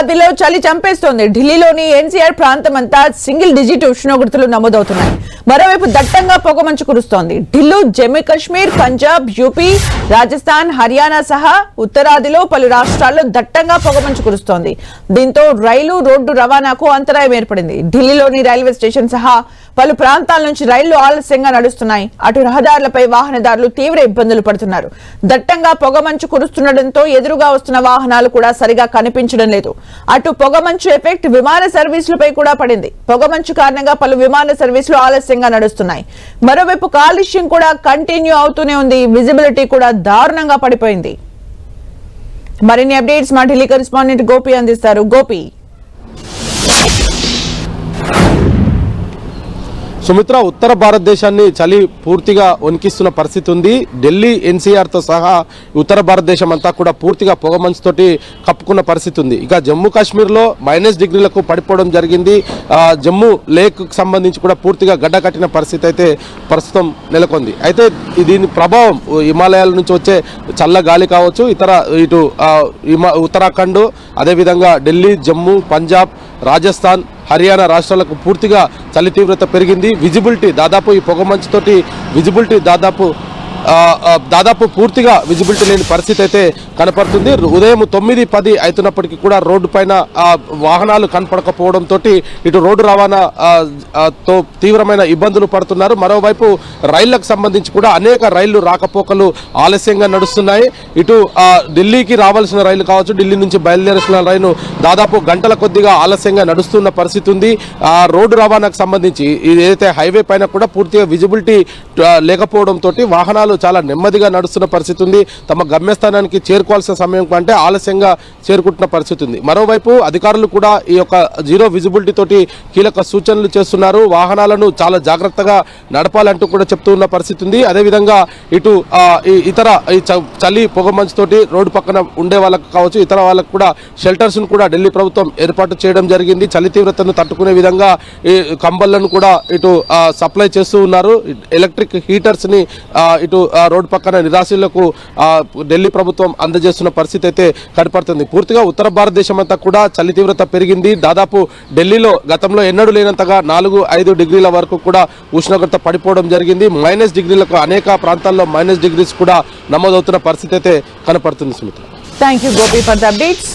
ఉత్తరాదిలో చలి చంపేస్తోంది. ఢిల్లీలోని ఎన్సీఆర్ ప్రాంతం అంతా సింగిల్ డిజిట్ ఉష్ణోగ్రతలు నమోదవుతున్నాయి. మరోవైపు దట్టంగా పొగమంచు కురుస్తోంది. ఢిల్లీ, జమ్మూ కాశ్మీర్, పంజాబ్, యూపీ, రాజస్థాన్, హర్యానా సహా ఉత్తరాదిలో పలు రాష్ట్రాల్లో దట్టంగా పొగమంచు కురుస్తోంది. దీంతో రైలు, రోడ్డు రవాణాకు అంతరాయం ఏర్పడింది. ఢిల్లీలోని రైల్వే స్టేషన్ సహా పలు ప్రాంతాల నుంచి రైళ్లు ఆలస్యంగా నడుస్తున్నాయి. అటు రహదారులపై వాహనదారులు తీవ్ర ఇబ్బందులు పడుతున్నారు. దట్టంగా పొగమంచు కురుస్తుండటంతో ఎదురుగా వస్తున్న వాహనాలు కూడా సరిగా కనిపించడం లేదు. అటు పొగమంచు ఎఫెక్ట్ విమాన సర్వీసులపై కూడా పడింది. పొగమంచు కారణంగా పలు విమాన సర్వీసులు ఆలస్యంగా నడుస్తున్నాయి. మరోవైపు కాలుష్యం కూడా కంటిన్యూ అవుతూనే ఉంది. విజిబిలిటీ కూడా దారుణంగా పడిపోయింది. మరిన్ని అప్డేట్స్ మా ఢిల్లీ కరెస్పాండెంట్ గోపి అందిస్తారు. గోపి, సుమిత్ర, ఉత్తర భారతదేశాన్ని చలి పూర్తిగా వణికిస్తున్న పరిస్థితి ఉంది. ఢిల్లీ ఎన్సీఆర్తో సహా ఉత్తర భారతదేశం అంతా కూడా పూర్తిగా పొగమంచుతోటి కప్పుకున్న పరిస్థితి ఉంది. ఇక జమ్మూ కాశ్మీర్లో -డిగ్రీలకు పడిపోవడం జరిగింది. జమ్మూ లేక్కు సంబంధించి కూడా పూర్తిగా గడ్డ కట్టిన పరిస్థితి అయితే ప్రస్తుతం నెలకొంది. అయితే దీని ప్రభావం హిమాలయాల నుంచి వచ్చే చల్ల గాలి కావచ్చు, ఇటు ఉత్తరాఖండ్, అదేవిధంగా ఢిల్లీ, జమ్మూ, పంజాబ్, రాజస్థాన్, హర్యానా రాష్ట్రాలకు పూర్తిగా చలి తీవ్రత పెరిగింది. విజిబిలిటీ దాదాపు ఈ పొగమంచుతోటి విజిబిలిటీ దాదాపు పూర్తిగా విజిబిలిటీ లేని పరిస్థితి అయితే కనపడుతుంది. ఉదయం 9-10 అవుతున్నప్పటికీ కూడా రోడ్డు పైన వాహనాలు కనపడకపోవడంతో ఇటు రోడ్డు రవాణాతో తీవ్రమైన ఇబ్బందులు పడుతున్నారు. మరోవైపు రైళ్లకు సంబంధించి కూడా అనేక రైళ్లు రాకపోకలు ఆలస్యంగా నడుస్తున్నాయి. ఇటు ఢిల్లీకి రావాల్సిన రైలు కావచ్చు, ఢిల్లీ నుంచి బయలుదేరాల్సిన రైలు దాదాపు గంటల కొద్దిగా ఆలస్యంగా నడుస్తున్న పరిస్థితి ఉంది. రోడ్డు రవాణాకు సంబంధించి ఏదైతే హైవే పైన కూడా పూర్తిగా విజిబిలిటీ లేకపోవడంతో వాహనాలు చాలా నెమ్మదిగా నడుస్తున్న పరిస్థితి ఉంది. తమ గమ్యస్థానానికి చేరుకోవాల్సిన సమయం కంటే ఆలస్యంగా చేరుకుంటున్న పరిస్థితి ఉంది. మరోవైపు అధికారులు కూడా ఈ యొక్క జీరో విజిబిలిటీ తోటి కీలక సూచనలు చేస్తున్నారు. వాహనాలను చాలా జాగ్రత్తగా నడపాలంటూ కూడా చెప్తూ ఉన్న పరిస్థితి ఉంది. అదేవిధంగా ఇటు ఇతర చలి పొగమంచుతోటి రోడ్డు పక్కన ఉండే వాళ్ళకు కావచ్చు, ఇతర వాళ్ళకు కూడా షెల్టర్స్ ను కూడా ఢిల్లీ ప్రభుత్వం ఏర్పాటు చేయడం జరిగింది. చలి తీవ్రతను తట్టుకునే విధంగా ఈ కంబళ్లను కూడా ఇటు సప్లై చేస్తూ ఉన్నారు. ఎలక్ట్రిక్ హీటర్స్ ని ఇటు రోడ్డు పక్కన నిరాశలకు ఢిల్లీ ప్రభుత్వం అందజేస్తున్న పరిస్థితి అయితే కనపడుతుంది. పూర్తిగా ఉత్తర భారతదేశం అంతా కూడా చలి తీవ్రత పెరిగింది. దాదాపు ఢిల్లీలో గతంలో ఎన్నడూ లేనంతగా 4-5 డిగ్రీల వరకు కూడా ఉష్ణోగ్రత పడిపోవడం జరిగింది. -డిగ్రీలకు అనేక ప్రాంతాల్లో -డిగ్రీస్ కూడా నమోదవుతున్న పరిస్థితి అయితే కనపడుతుంది. Sumitra, thank you Gopi for the updates.